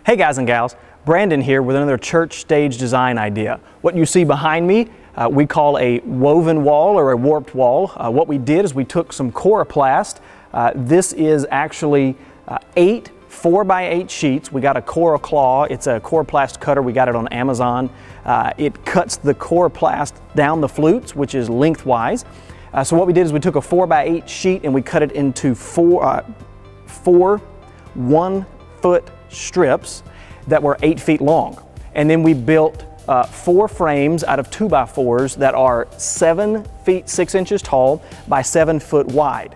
Hey guys and gals, Brandon here with another church stage design idea. What you see behind me we call a woven wall or a warped wall. What we did is we took some Coroplast. This is actually 8 4x8 sheets. We got a coro-claw. It's a Coroplast cutter. We got it on Amazon. It cuts the Coroplast down the flutes, which is lengthwise. So what we did is we took a 4x8 sheet and we cut it into four 1-foot strips that were 8 feet long. And then we built 4 frames out of 2x4s that are 7 feet 6 inches tall by 7 foot wide.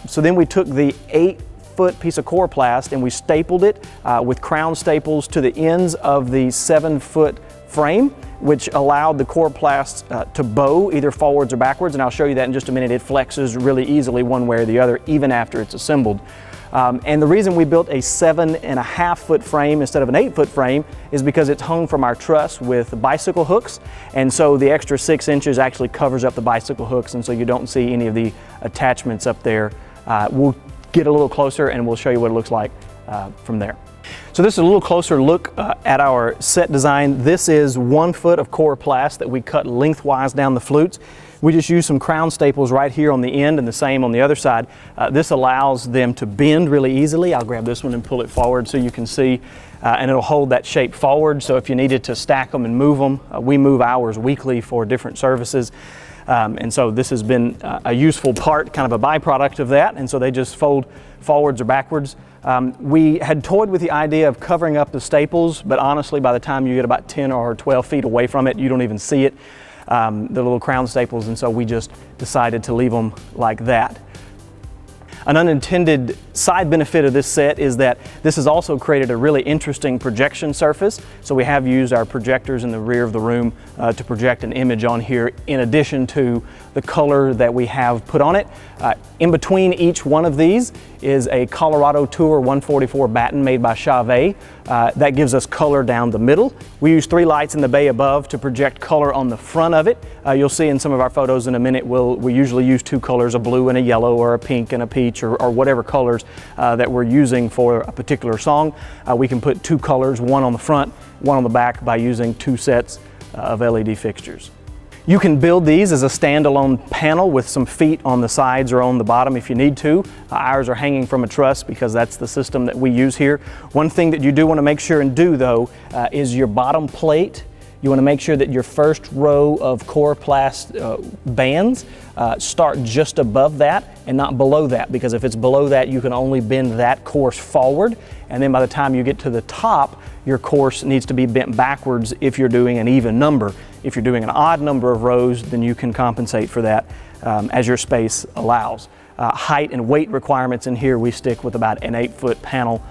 So then we took the 8-foot piece of Coroplast and we stapled it with crown staples to the ends of the 7-foot frame, which allowed the Coroplast to bow either forwards or backwards, and I'll show you that in just a minute. It flexes really easily one way or the other even after it's assembled. And the reason we built a 7.5-foot frame instead of an 8-foot frame is because it's hung from our truss with bicycle hooks, and so the extra 6 inches actually covers up the bicycle hooks, and so you don't see any of the attachments up there. We'll get a little closer and we'll show you what it looks like from there. So this is a little closer look at our set design. This is 1 foot of Coroplast that we cut lengthwise down the flutes. We just use some crown staples right here on the end and the same on the other side. This allows them to bend really easily. I'll grab this one and pull it forward so you can see, and it'll hold that shape forward. So if you needed to stack them and move them, we move ours weekly for different services. And so this has been a useful part, kind of a byproduct of that, and so they just fold forwards or backwards. We had toyed with the idea of covering up the staples, but honestly by the time you get about 10 or 12 feet away from it, you don't even see it, the little crown staples, and so we just decided to leave them like that. An unintended side benefit of this set is that this has also created a really interesting projection surface. So we have used our projectors in the rear of the room to project an image on here in addition to the color that we have put on it. In between each one of these is a Colorado Tour 144 batten made by Chauvet. That gives us color down the middle. We use 3 lights in the bay above to project color on the front of it. You'll see in some of our photos in a minute, we usually use 2 colors, a blue and a yellow, or a pink and a peach, or whatever colors that we're using for a particular song. We can put 2 colors, one on the front, one on the back, by using 2 sets of LED fixtures. You can build these as a standalone panel with some feet on the sides or on the bottom if you need to. Ours are hanging from a truss because that's the system that we use here. One thing that you do want to make sure and do though is your bottom plate. You want to make sure that your first row of Coroplast bands start just above that and not below that, because if it's below that you can only bend that course forward, and then by the time you get to the top your course needs to be bent backwards if you're doing an even number. If you're doing an odd number of rows, then you can compensate for that as your space allows. Height and weight requirements in here, we stick with about an 8-foot panel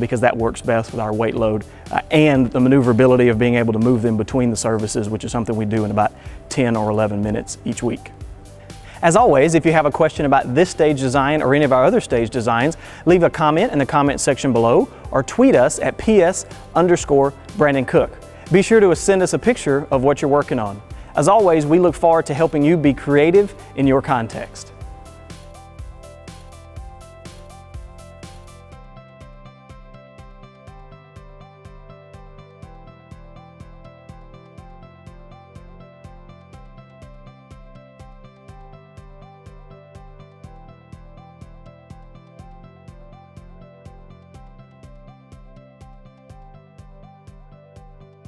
because that works best with our weight load and the maneuverability of being able to move them between the services, which is something we do in about 10 or 11 minutes each week. As always, if you have a question about this stage design or any of our other stage designs, leave a comment in the comment section below or tweet us at ps_Brandon Cook. Be sure to send us a picture of what you're working on. As always, we look forward to helping you be creative in your context.